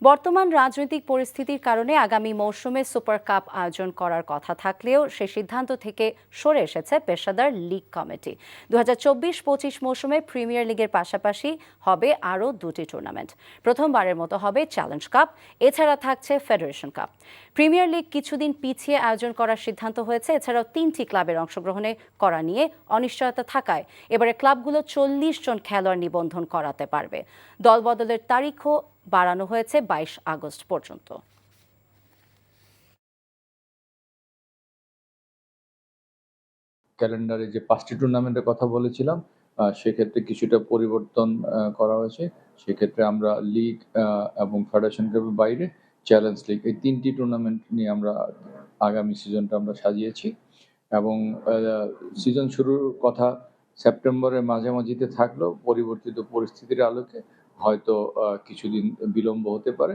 বর্তমান রাজনৈতিক পরিস্থিতির কারণে আগামী মৌসুমে সুপার কাপ আয়োজন করার কথা থাকলেও সে সিদ্ধান্ত থেকে সরে এসেছে পেশাদার লিগ কমিটি। 2024-25 মৌসুমে প্রিমিয়ার লিগের পাশাপাশি হবে আরও দুটি টুর্নামেন্ট। প্রথমবারের মতো হবে চ্যালেঞ্জ কাপ, এছাড়া থাকছে ফেডারেশন কাপ। প্রিমিয়ার লিগ কিছুদিন পিছিয়ে আয়োজন করার সিদ্ধান্ত হয়েছে। এছাড়াও 3টি ক্লাবের অংশগ্রহণে করা নিয়ে অনিশ্চয়তা থাকায় এবারে ক্লাবগুলো 40 জন খেলোয়াড় নিবন্ধন করাতে পারবে। দলবদলের তারিখও বাড়ানো হয়েছে 22 আগস্ট পর্যন্ত। ক্যালেন্ডারে যে 5টি টুর্নামেন্টের কথা বলেছিলাম সেক্ষেত্রে কিছুটা পরিবর্তন করা হয়েছে। সেক্ষেত্রে আমরা লিগ এবং ফেডারেশন কাপের বাইরে চ্যালেঞ্জ লিগ এই 3টি টুর্নামেন্ট নিয়ে আমরা আগামী সিজনটা আমরা সাজিয়েছি এবং সিজন শুরুর কথা সেপ্টেম্বরের মাঝামাঝিতে থাকলেও পরিবর্তিত পরিস্থিতির আলোকে হয়তো কিছুদিন বিলম্ব হতে পারে।